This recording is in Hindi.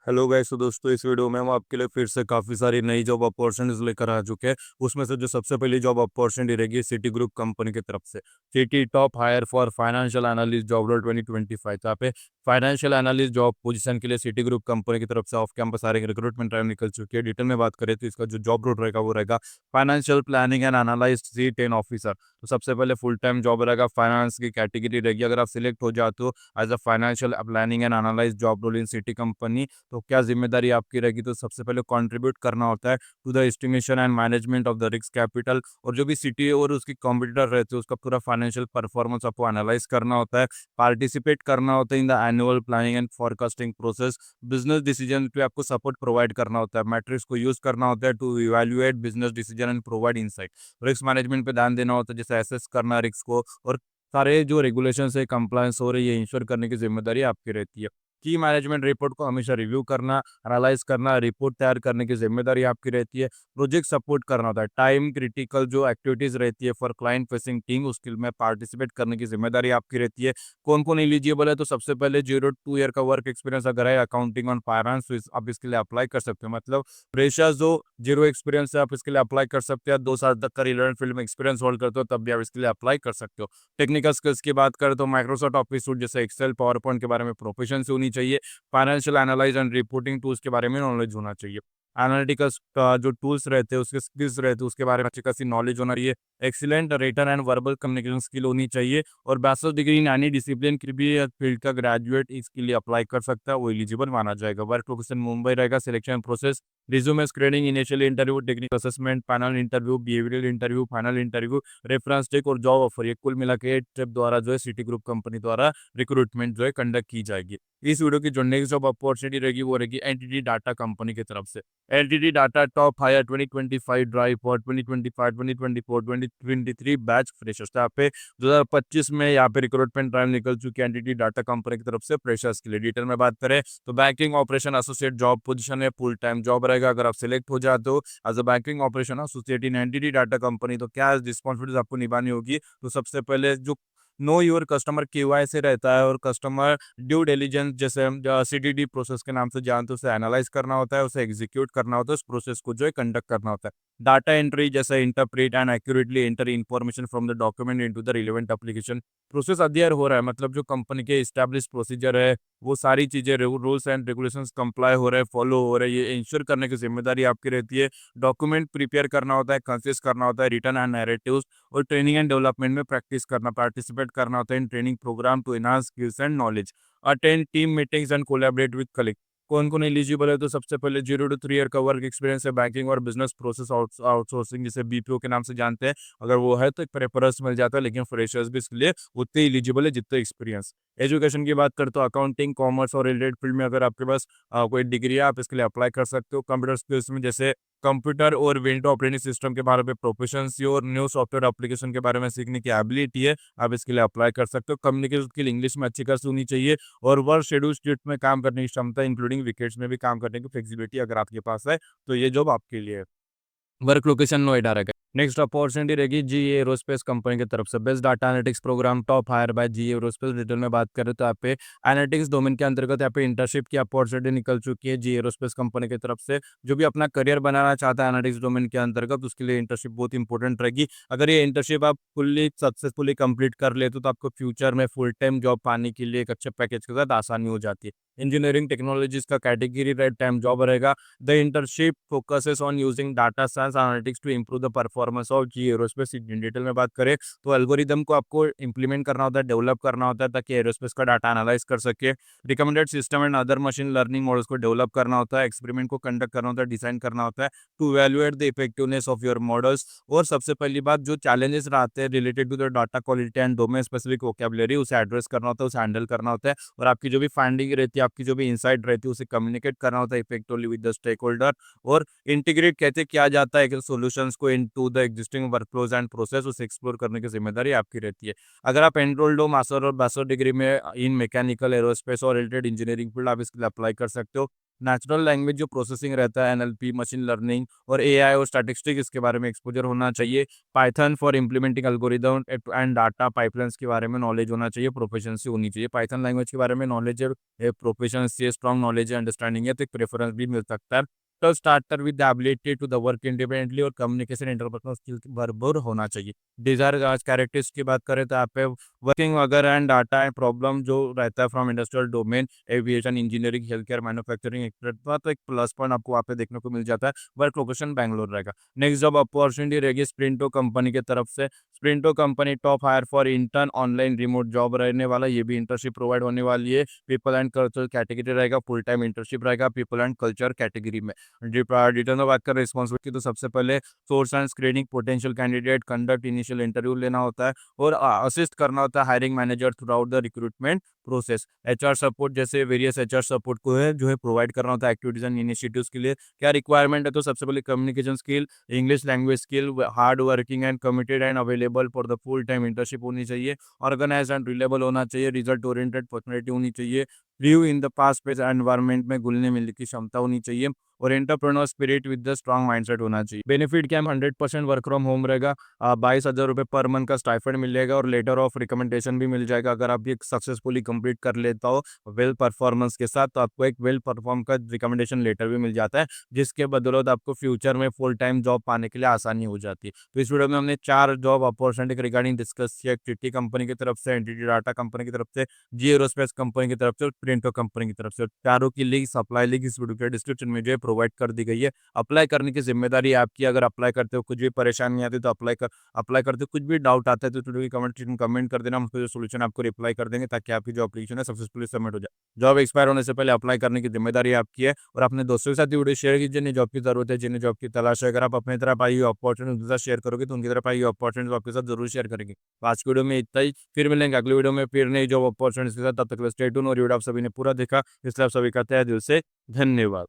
Hello guys. तो दोस्तों, इस वीडियो में हम आपके लिए फिर से काफ़ी सारी नई जॉब अपॉर्चुनिटीज लेकर आ चुके हैं। उसमें से जो सबसे पहली जॉब अपॉर्चुनिटी रहेगी सिटी ग्रुप कंपनी की तरफ से। Citi top hire for financial analyst job role 2025। यहाँ पे फाइनेंशियल एनालिस्ट जॉब पोजीशन के लिए सिटी ग्रुप कंपनी की तरफ से ऑफ कैंपस आ रही रिक्रूटमेंट ड्राइव निकल चुकी है। डिटेल में बात करें तो इसका जो जॉब रोल रहेगा वो रहेगा financial planning and analyse C10 officer. तो सबसे पहले फुल टाइम जॉब रहेगा, फाइनेंस की कैटेगरी रहेगी। अगर आप सिलेक्ट हो जाते हो as a financial planning and analyse job role in Citi company, तो क्या जिम्मेदारी आपकी रहेगी? तो सबसे पहले कंट्रीब्यूट करना होता है to the estimation and management of the risk capital, और जो भी सिटी और उसकी कॉम्पिटिटर रहते हैं उसका पूरा फाइनेंशियल परफॉर्मेंस आपको एनालाइज करना होता है। पार्टिसिपेट करना होता है in the annual planning and forecasting process. Business decision पे आपको सपोर्ट प्रोवाइड करना होता है। मैट्रिक्स को यूज करना होता है to evaluate business decision and provide insight. Risk management पे ध्यान देना होता है, जैसे एसेस करना रिस्क को, और सारे जो रेगुलेशन है कंप्लायंस हो रही है इंश्योर करने की जिम्मेदारी आपकी रहती है। की मैनेजमेंट रिपोर्ट को हमेशा रिव्यू करना, एनालाइज करना, रिपोर्ट तैयार करने की जिम्मेदारी आपकी रहती है। प्रोजेक्ट सपोर्ट करना होता है। टाइम क्रिटिकल जो एक्टिविटीज रहती है फॉर क्लाइंट फेसिंग टीम, उसके में पार्टिसिपेट करने की जिम्मेदारी आपकी रहती है। कौन कौन एलिजिबल है? तो सबसे पहले 0 to 2 ईयर का वर्क एक्सपीरियंस अगर है अकाउंटिंग ऑन फाइनेंस, तो आप इसके लिए अप्लाई कर सकते हो। मतलब फ्रेशर्स जो जीरो एक्सपीरियंस है आप इसके लिए अप्लाई कर सकते हैं। 2 साल तक का रिलेवेंट फील्ड में एक्सपीरियंस होल्ड करते हो तब भी आप इसके लिए अप्लाई कर सकते हो। टेक्निकल स्किल्स की बात करें तो माइक्रोसॉफ्ट ऑफिस सूट जैसे एक्सेल, पावर पॉइंट के बारे में प्रोफिशिएंसी होनी चाहिए। Financial analyse and reporting tools के बारे में नॉलेज होना चाहिए। एनालिटिकल्स का जो टूल्स रहते हैं उसके स्किल्स रहते हैं उसके बारे में अच्छी खासी नॉलेज होना चाहिए। Excellent written and verbal communication skill होनी चाहिए, और bachelor degree in any discipline की भी फील्ड का ग्रेजुएट इसके लिए अप्लाई कर सकता है, वो एलिजिबल माना जाएगा। वर्क लोकेशन मुंबई रहेगा। Selection process resume screening, initial interview, technical assessment, panel interview, behavioural interview, final interview, reference check और जॉब ऑफर। ये कुल मिला के 8 स्टेप द्वारा जो है सिटी ग्रुप कंपनी द्वारा रिक्रूटमेंट जो है कंडक्ट की जाएगी। इस वीडियो की जो नेक्स्ट जॉब अपॉर्चुनिटी रहेगी वो रहेगी एंटिटी डाटा कंपनी की तरफ से। NTT data top hire 2025 drive for 2025 2024 2023 batch freshers. यहाँ पे 2025 में यहाँ पे रिक्रूटमेंट ड्राइव निकल चुकी है एंटिटी डाटा कंपनी की तरफ से फ्रेशर्स के लिए। डिटेल में बात करें तो banking operation associate job position है, फुल टाइम जॉब रहेगा। अगर आप सिलेक्ट हो जाते हो as a banking operation associate in NTT data company, तो क्या रिस्पॉन्सिबिलिटीज आपको निभानी होगी? तो सबसे पहले जो नो योर कस्टमर KYC रहता है और कस्टमर ड्यू डिलिजेंस जैसे हम CDD प्रोसेस के नाम से जानते हैं, उसे एनालाइज करना होता है, उसे एग्जीक्यूट करना होता है, उस प्रोसेस को जो है कंडक्ट करना होता है। डाटा एंट्री जैसे interpret and accurately enter information from the document into the relevant application. Process अध्ययन हो रहा है, मतलब जो कंपनी के एस्टैब्लिश प्रोसीजर है वो सारी चीजें रूल्स एंड रेगुलेशंस कंप्लाई हो रहे हैं, फॉलो हो रहे हैं, ये इंश्योर करने की जिम्मेदारी आपकी रहती है। डॉक्यूमेंट प्रिपेयर करना होता है, कंसिस्ट करना होता है, रिटर्न एंड नैरेटिव्स, और ट्रेनिंग एंड डेवलपमेंट में प्रैक्टिस करना, पार्टिसिपेट करना होता है in training programme to enhance skills and knowledge. Attend team meetings and collaborate with colleague. कौन कौन एलिजिबल है? तो सबसे पहले 0 to 3 ईयर का वर्क एक्सपीरियंस है बैंकिंग और बिजनेस प्रोसेस आउटसोर्सिंग जिसे BPO के नाम से जानते हैं। अगर वो है तो एक प्रेफरेंस मिल जाता है, लेकिन फ्रेशर्स भी इसके लिए उतने एलिजिबल है जितने एक्सपीरियंस। एजुकेशन की बात करते हो अकाउंटिंग, कॉमर्स और रिलेटेड फील्ड में अगर आपके पास कोई डिग्री है आप इसके लिए अप्लाई कर सकते हो। कंप्यूटर स्किल्स में जैसे कंप्यूटर और विंडो ऑपरेटिंग सिस्टम के बारे में प्रोफिशिएंसी और न्यू सॉफ्टवेयर एप्लीकेशन के बारे में सीखने की एबिलिटी है, आप इसके लिए अप्लाई कर सकते हो। कम्युनिकेशन स्किल इंग्लिश में अच्छी खासी होनी चाहिए, और वर्क शेड्यूल शिफ्ट में काम करने की क्षमता इंक्लूडिंग वीकेंड्स में भी काम करने की फ्लेक्सिबिलिटी अगर आपके पास है तो ये जॉब आपके लिए है। वर्क लोकेशन नोएडा रहेगा। नेक्स्ट अपॉर्चुनिटी रहेगी GE एरोस्पेस कंपनी की तरफ से। Best data analytics programme top hire by GE aerospace. Detail में बात करें तो यहाँ पे एनालिटिक्स डोमेन के अंतर्गत यहाँ पे इंटर्नशिप की अपॉर्चुनिटी निकल चुकी है GE एरोस्पेस कंपनी की तरफ से। जो भी अपना करियर बनाना चाहता है एनालिटिक्स डोमेन के अंतर्गत उसके लिए इंटर्नशिप बहुत इंपॉर्टेंट रहेगी। अगर ये इंटर्नशिप आप फुल्ली सक्सेसफुली कंप्लीट कर लेते हो तो आपको फ्यूचर में फुल टाइम जॉब पाने के लिए एक अच्छे पैकेज के साथ आसानी हो जाती है। इंजीनियरिंग टेक्नोलॉजीज का कैटेगरी रेट टाइम जॉब रहेगा। The internship focuses on using data science analytics to improve the performance of GE Aerospace। In detail में बात करें तो एल्गोरिदम को आपको इंप्लीमेंट करना होता है, डेवलप करना होता है ताकि एरोस्पेस का डाटा एनालाइज कर सके। Recommended system and other machine learning models को डेवलप करना होता है, एक्सपेरिमेंट को कंडक्ट करना होता है, डिजाइन करना होता है to evaluate the effectiveness of your models. और सबसे पहली बात जो चैलेंजेस रहते हैं related to the data quality and domain specific vocabulary उसे एड्रेस करना होता है, उसे हैंडल करना होता है, और आपकी जो भी फाइंडिंग रहती है, आपकी जो भी इंसाइट रहती है उसे कम्युनिकेट करना होता है effectively with the stakeholder. और इंटीग्रेट कैसे किया जाता है सॉल्यूशंस को into the existing workflows and process उसे एक्सप्लोर करने की जिम्मेदारी आपकी रहती है। अगर आप एनरोल्ड हो मास्टर और बैचलर डिग्री में इन मैकेनिकल एरोस्पेस और रिलेटेड इंजीनियरिंग फील्ड आप इसके लिए अप्लाई कर सकते हो। नेचुरल लैंग्वेज जो प्रोसेसिंग रहता है, एनएलपी, मशीन लर्निंग और एआई और स्टैटिस्टिक्स, इसके बारे में एक्सपोजर होना चाहिए। Python for implementing algorithm and data pipelines के बारे में नॉलेज होना चाहिए, प्रोफिशिएंसी होनी चाहिए। पाइथन लैंग्वेज के बारे में नॉलेज है, प्रोफिशिएंसी है, स्ट्रॉन्ग नॉलेज है, अंडरस्टैंडिंग है, तो एक प्रेफरेंस भी मिल सकता है। तो starter with the ability to the work independently और कम्युनिकेशन इंटरपर्सनल स्किल भरपूर होना चाहिए। डिजायर कैरेक्टर्स की बात करें तो आप पे वर्किंग अगर एंड डाटा एंड प्रॉब्लम जो रहता है from industrial domain, aviation, engineering, health care, manufacturing etcetera, तो एक प्लस पॉइंट आपको वहाँ पे देखने को मिल जाता है। वर्क लोकेशन बैंगलोर रहेगा। नेक्स्ट जॉब अपॉर्चुनिटी रहेगी स्प्रिंटो कंपनी की तरफ से। Sprinto company top hire for intern, online remote job रहने वाला, ये भी इंटर्नशिप प्रोवाइड होने वाली है। पीपल एंड कल्चर कैटेगरी रहेगा, फुल टाइम इंटर्नशिप रहेगा पीपल एंड कल्चर कैटेगरी में। डिटेल में बात करें रिस्पॉन्सिबिलिटी, तो सबसे पहले source and screening potential candidate, conduct initial interview लेना होता है और असिस्ट करना होता है hiring manager throughout the recruitment process. HR support जैसे वेरियस एचआर सपोर्ट को है जो है प्रोवाइड करना होता है एक्टिविटीज एंड इनिशिएटिव्स के लिए। क्या रिक्वायरमेंट है, तो सबसे पहले communication skill, English language skill, hard working and committed and available for the full time internship होनी चाहिए। ऑर्गेनाइज एंड रिलेबल होना चाहिए, रिजल्ट ओरिएंटेड पर्सनैलिटी होनी चाहिए, view in the fast pace environment में घुलने मिलने की क्षमता होनी चाहिए और entrepreneur spirit with the strong mindset होना चाहिए। बेनिफिट क्या है, 100% वर्क फ्रॉम होम रहेगा। 22,000 रुपये पर मंथ का स्टाइफंड मिलेगा और लेटर ऑफ रिकमेंडेशन भी मिल जाएगा अगर आप ये सक्सेसफुली कंप्लीट कर लेता हो वेल परफॉर्मेंस के साथ, तो आपको एक वेल परफॉर्म का रिकमेंडेशन लेटर भी मिल जाता है, जिसके बदौलत आपको फ्यूचर में फुल टाइम जॉब पाने के लिए आसानी हो जाती है। तो इस वीडियो में हमने 4 जॉब अपॉर्चुनिटी रिगार्डिंग डिस्कस किया। टीटी कंपनी की तरफ से, एनटीटी डाटा कंपनी की तरफ से, जी एरोस्पेस कंपनी की तरफ से और प्रिंटो कंपनी की तरफ से। चारों की लिंक, सप्लाई लिंक इस वीडियो के डिस्क्रिप्शन में जो है प्रोवाइड कर दी गई है। अप्लाई करने की जिम्मेदारी आपकी। अगर अप्लाई करते हो कुछ भी परेशानी आती है तो अप्लाई करते हो कुछ भी डाउट आता है तो वीडियो की कमेंट सेक्शन में कमेंट कर देना, हम उसका जो सोल्यूशन आपको रिप्लाई कर देंगे ताकि आपकी जो एप्लीकेशन है सक्सेसफुली सबमिट हो जाए। जॉब एक्सपायर होने से पहले अप्लाई करने की जिम्मेदारी आपकी है और अपने दोस्तों के साथ ये वीडियो शेयर कीजिए जिन्हें जॉब की जरूरत है, जिन्हें जॉब की तलाश है। अगर आप अपनी तरफ आई हुई अपॉर्चुनिटी उनके साथ शेयर करोगे तो उनकी तरफ आई हुई अपॉर्चुनिटी आपके साथ जरूर शेयर करेंगे। तो आज की वीडियो में इतना ही, फिर मिलेंगे अगली वीडियो में फिर नई जॉब अपॉर्चुनिटी के साथ। तब तक स्टे ट्यून। और वीडियो आप सभी ने पूरा देखा इसलिए आप सभी का तहे दिल से धन्यवाद।